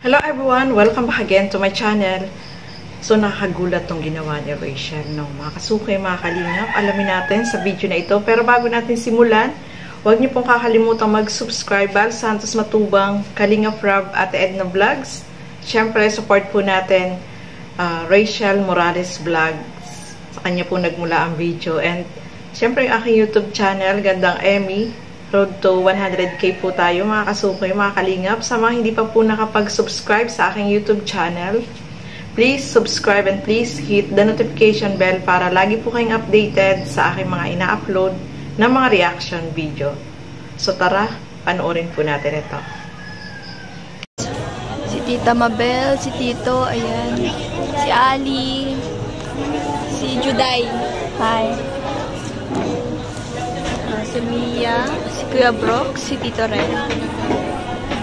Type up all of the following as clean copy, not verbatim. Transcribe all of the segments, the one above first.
Hello everyone! Welcome back again to my channel. So nakagulat tong ginawa ni Rachel, no? Mga kasukay, mga kalingap, alamin natin sa video na ito. Pero bago natin simulan, huwag niyo pong kakalimutan mag-subscribe. Bal Santos Matubang, Kalingap Rob at Edna Vlogs. Siyempre, support po natin Rachel Morales Vlogs. Sa kanya po nagmula ang video. And siyempre, yung aking YouTube channel, Gandang Emmy. Road to 100k po tayo, mga kasukay, mga kalingap. Sa mga hindi pa po nakapag-subscribe sa aking YouTube channel, please subscribe and please hit the notification bell para lagi po kayong updated sa aking mga ina-upload na mga reaction video. So tara, panoorin po natin ito. Si Tita Mabel, si Tito, ayan. Si Ali, si Juday. Hi. Si Mia, si Kuya Brock, si Tito Ren.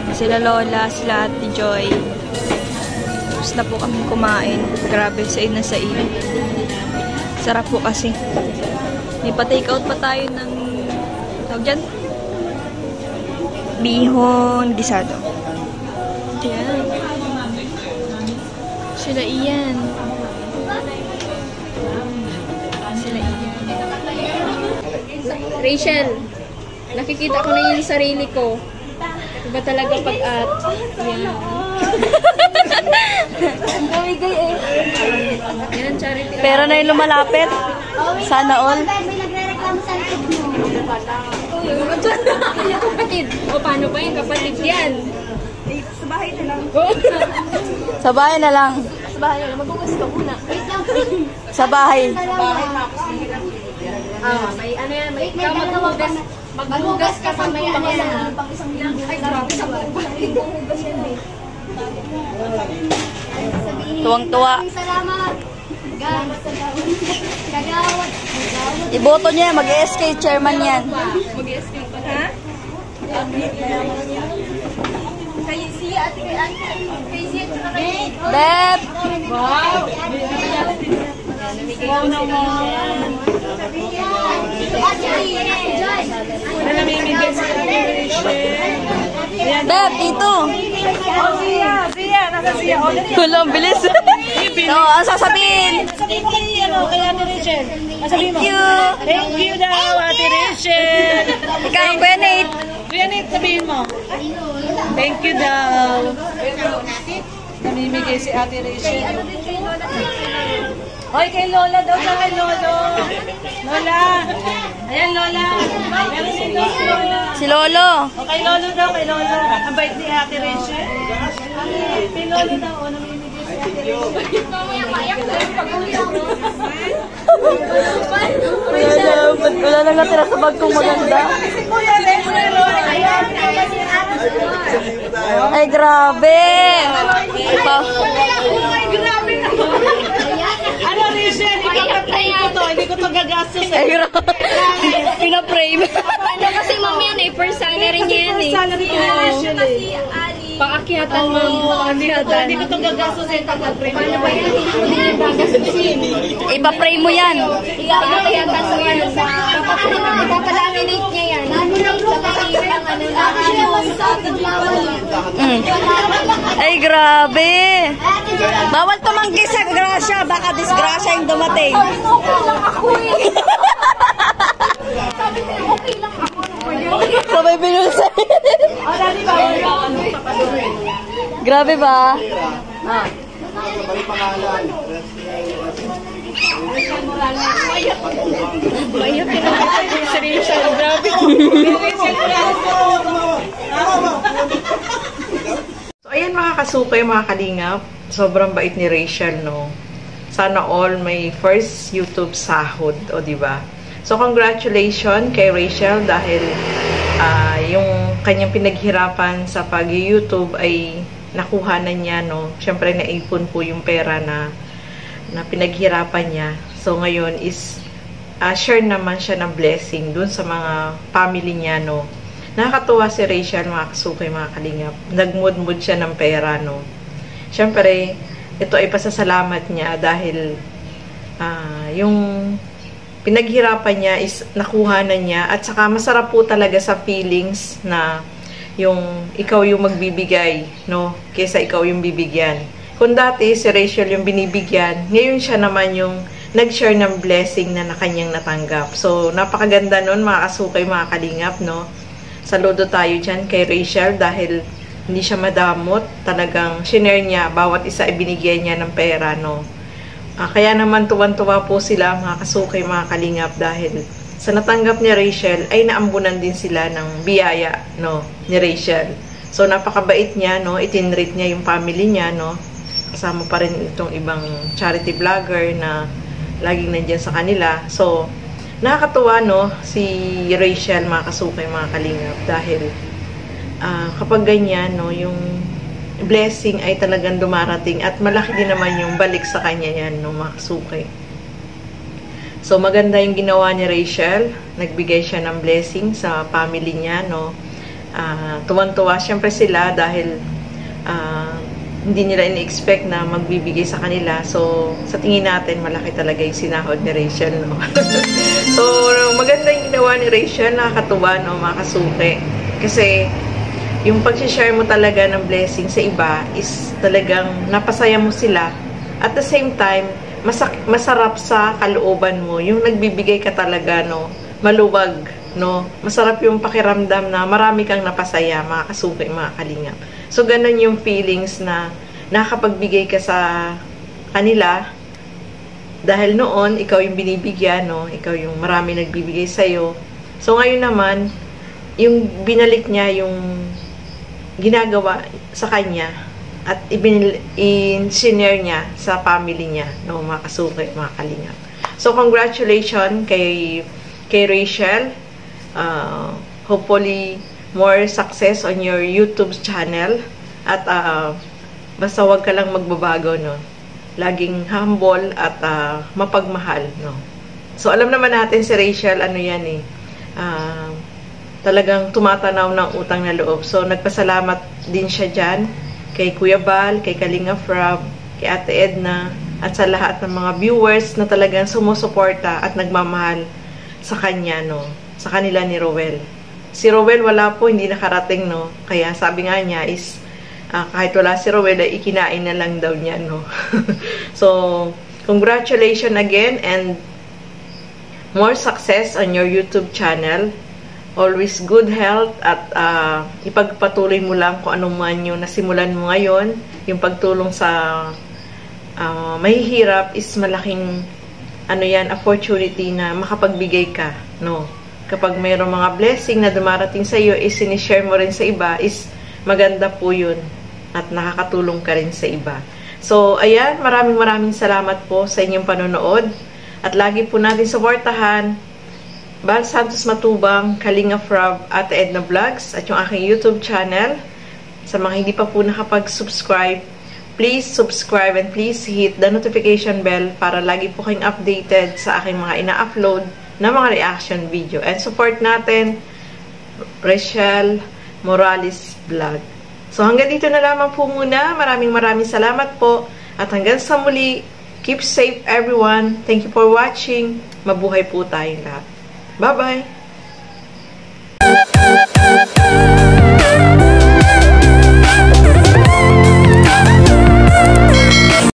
Sila Lola, sila Ate Joy. Tapos na po kami kumain. Grabe, said na said. Sarap po kasi. May pa-take out pa tayo ng tawag dyan? Bihon gisado. Ayan. Sila Ian. Rachel, nakikita ko na yung sarili ko. Iba talaga pag-at. Yan. Bumigay eh. Yan, charity. Pero na yung lumalapit. Sana all. May nagre-reklamo sa likod mo. Kapatid. O, paano ba yung kapatid yan? Sa bahay na lang. Sa bahay na lang. Sa bahay na lang. Mag-ugas ka muna. Wait lang. Sa bahay. May ano yan. May maghugas. Maghugas ka sa may ano yan. Pang isang linggo. Ay, grabe sa maghugas yan eh. Tuwang-tuwa. Salamat. Gagawad. Iboto niya, mag-SK chairman yan. Mag-SK pa. Ha? Kay siya at kay siya at kay Beb! wow! Namigay ko na mo. Namimigay sa Beb, dito! Siya, nasa siya. Kulang, bilis. No, ang sasabihin. Sabihin mo kay Ate Rachel. Thank you. Thank you daw, Ate Rachel. Ikaw, Kuya Nate. Kuya Nate, sabihin mo. Thank you daw. Namimigay si Ate Rachel. Hoy, kay Lola daw siya, kay Lolo. Lola. Ayan, Lola. Meron si Lola. Si Lolo. O, kay Lolo daw, kay Lolo. Ang bait ni Ate Rachel. Kay Lolo daw, o, namimigay si Ate Rachel. Wala nang natira sa bag kong maganda. Ay, grabe. Ano, Rachel? Ipapapray ko to. Hindi ko to gagastos. Ay, grabe. Pinaprame. Ano kasi mami yan eh. First salary niya yan eh. First salary ko na Rachel eh. Paakyatan mo. Paakyatan. Hindi ko to gagastos eh. Pag-frame. Paano ba yan? Hindi ko gagastusin. Ipaprame mo yan. Paakyatan mo yan. Ipapalaminate niya yan. Ano lang bro? Kasi yung ano lang. Sa ating bawal. Ay, grabe. Bawal tumanggi sa grasya. Baka disgrasya yung dumating. Sabi ko, okay lang ako. Sabay binulsay. Grabe ba? Maiyak ka na sa Rachel. Grabe. So ayan, mga kasukay, mga kalingap. Sobrang bait ni Rachel, no? Sana all may first YouTube sahod, o diba? So congratulations kay Rachel dahil yung kanyang pinaghirapan sa pag-YouTube ay nakuha na niya, no? Siyempre naipon po yung pera na pinaghirapan niya. So ngayon is share naman siya ng blessing dun sa mga family niya, no? Nakakatuwa si Rachel, mga kasukay, mga kalingap. Nagmud-mud siya ng pera, no? Siyempre, ito ay pasasalamat niya dahil yung pinaghirapan niya is nakuha na niya. At saka masarap po talaga sa feelings na yung ikaw yung magbibigay, no? Kaysa ikaw yung bibigyan. Kung dati si Rachel yung binibigyan, ngayon siya naman yung nag-share ng blessing na kanyang natanggap. So, napakaganda nun, mga kasukay, mga kalingap, no? Saludo tayo dyan kay Rachel dahil hindi siya madamot. Talagang shinare niya, bawat isa ibinigay niya ng pera, no? Kaya naman tuwan-tuwa po sila, mga kasukay, mga kalingap, dahil sa natanggap ni Rachel ay naambunan din sila ng biyaya, no, ni Rachel. So, napakabait niya, no? Itinrate niya yung family niya, no? Kasama pa rin itong ibang charity vlogger na laging nandyan sa kanila. So, nakakatuwa, no, si Rachel, mga kasukay, mga kalingap, dahil kapag ganyan, no, yung blessing ay talagang dumarating at malaki din naman yung balik sa kanya yan, no, mga kasukay. So, maganda yung ginawa ni Rachel. Nagbigay siya ng blessing sa family niya, no. Tuwan-tuwa siyempre sila dahil hindi nila in-expect na magbibigay sa kanila. So, sa tingin natin, malaki talaga yung sinahod ni Rachel, no? So, maganda yung ginawa ni Rachel. Nakakatuwa, no, mga kasuke. Kasi, yung pag-share mo talaga ng blessing sa iba is talagang napasaya mo sila. At the same time, masarap sa kalooban mo. Yung nagbibigay ka talaga, no, maluwag, no? Masarap yung pakiramdam na marami kang napasaya, mga kasuke, mga kalingap. So, ganun yung feelings na nakapagbigay ka sa kanila dahil noon, ikaw yung binibigyan, no? Ikaw yung marami nagbibigay sa'yo. So, ngayon naman, yung binalik niya yung ginagawa sa kanya at i-share niya sa family niya, no? Mga kasuke, mga kalingap. So, congratulations kay Rachel. Hopefully, more success on your YouTube channel at basta wag ka lang magbabago, no? Laging humble at mapagmahal, no? So, alam naman natin si Rachel, ano yan eh, talagang tumatanaw ng utang na loob. So, nagpasalamat din siya dyan kay Kuya Bal, kay Kalinga Frab, kay Ate Edna, at sa lahat ng mga viewers na talagang sumusuporta at nagmamahal sa kanya, no? Sa kanila ni Rowel. Si Rowel wala po, hindi nakarating, no? Kaya sabi nga niya is, kahit wala si Rowel, ay ikinain na lang daw niya, no? So, congratulations again and more success on your YouTube channel. Always good health at ipagpatuloy mo lang kung anong man yung nasimulan mo ngayon. Yung pagtulong sa mahihirap is malaking opportunity na makapagbigay ka, no? Kapag mayroong mga blessing na dumarating sa iyo, is sinishare mo rin sa iba, is maganda po yun. At nakakatulong ka rin sa iba. So, ayan, maraming salamat po sa inyong panonood. At lagi po natin suportahan Bal Santos Matubang, Kalinga Frab, Ate Edna Vlogs, at yung aking YouTube channel. Sa mga hindi pa po nakapag-subscribe, please subscribe and please hit the notification bell para lagi po kayong updated sa aking mga ina-upload na mga reaction video. And support natin Rachel Morales Vlog. So hanggang dito na lamang po muna. Maraming salamat po. At hanggang sa muli, keep safe everyone. Thank you for watching. Mabuhay po tayong lahat. Bye-bye!